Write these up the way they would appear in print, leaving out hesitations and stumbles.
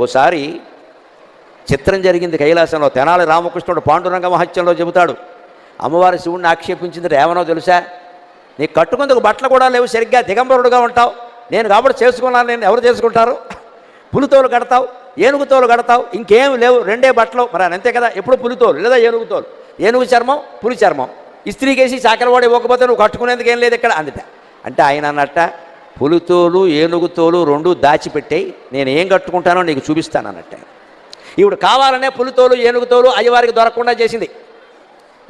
ఓసారి చిత్రం జరిగింది కైలాసంలో. తెనాలి రామకృష్ణుడు పాండురంగ మహత్యంలో చెబుతాడు, అమ్మవారి శివుణ్ణి ఆక్షేపించింది ఏమనో తెలుసా, నీకు కట్టుకుందుకు బట్టలు కూడా లేవు, సరిగ్గా దిగంబరుడుగా ఉంటావు, నేను కాబట్టి చేసుకున్నాను, నేను ఎవరు చేసుకుంటారు, పులితోలు కడతావు, ఏనుగుతోలు కడతావు, ఇంకేం లేవు, రెండే బట్టలు, మరి అంతే కదా, ఎప్పుడు పులితోలు లేదా ఏనుగుతోలు, ఏనుగు చర్మం పులి చర్మం, ఇస్త్రీకేసి చాకరవాడు ఇవ్వకపోతే నువ్వు కట్టుకునేందుకు ఏం లేదు ఇక్కడ అందుట. అంటే ఆయన అన్నట్ట, పులితోలు ఏనుగుతోలు రెండు దాచిపెట్టాయి, నేను ఏం కట్టుకుంటానో నీకు చూపిస్తాను అన్నట్ట. ఈవిడ కావాలనే పులితోలు ఏనుగుతోలు అయ్యవారికి దొరకకుండా చేసింది.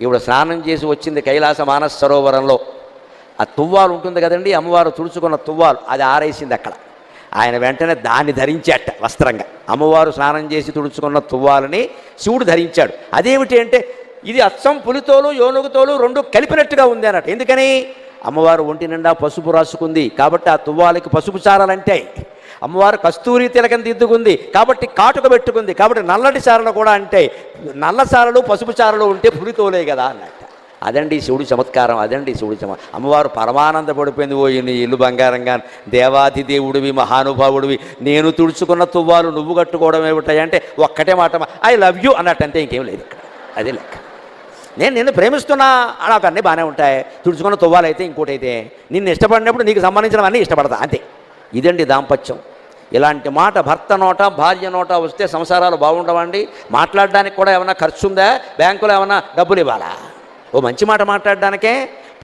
ఈవిడ స్నానం చేసి వచ్చింది కైలాస మానస సరోవరంలో. ఆ తువ్వాలు ఉంటుంది కదండి, అమ్మవారు తుడుచుకున్న తువ్వాలు, అది ఆరేసింది అక్కడ. ఆయన వెంటనే దాన్ని ధరించాట వస్త్రంగా. అమ్మవారు స్నానం చేసి తుడుచుకున్న తువ్వాలని శివుడు ధరించాడు. అదేమిటి అంటే, ఇది అచ్చం పులితోలు ఏనుగుతోలు రెండు కలిపినట్టుగా ఉంది అన్నట్టు. ఎందుకని, అమ్మవారు ఒంటి నిండా పసుపు రాసుకుంది కాబట్టి ఆ తువ్వాలకి పసుపు చారలంటే, అమ్మవారు కస్తూరి తిలకం దిద్దుకుంది కాబట్టి కాటుక పెట్టుకుంది కాబట్టి నల్లటి చారలు కూడా అంటే, నల్ల చారలు పసుపు చారలు ఉంటే పులితోలే కదా అన్నట్టు. అదండి శివుడి చమత్కారం, అదండి శివుడి అమ్మవారు పరమానంద పడిపోయింది. ఓ నీ ఇల్లు బంగారంగా, దేవాది దేవుడివి, మహానుభావుడివి, నేను తుడుచుకున్న తువ్వాలు నువ్వు కట్టుకోవడం ఏమిటాయి అంటే ఒక్కటే మాట, ఐ లవ్ యూ అన్నట్టు, అంతే, ఇంకేం లేదు ఇక్కడ. అదే లెక్క. నేను నిన్ను ప్రేమిస్తున్నా నాకు అన్నీ బాగానే ఉంటాయి, తుడుచుకున్న తువ్వాలైతే ఇంకోటైతే, నిన్ను ఇష్టపడినప్పుడు నీకు సంబంధించినవన్నీ ఇష్టపడతా, అంతే. ఇదండి దాంపత్యం. ఇలాంటి మాట భర్త నోట భార్య నోట వస్తే సంసారాలు బాగుండవండి. మాట్లాడడానికి కూడా ఏమైనా ఖర్చు ఉందా, బ్యాంకులో ఏమైనా డబ్బులు ఇవ్వాలా? ఓ మంచి మాట మాట్లాడడానికే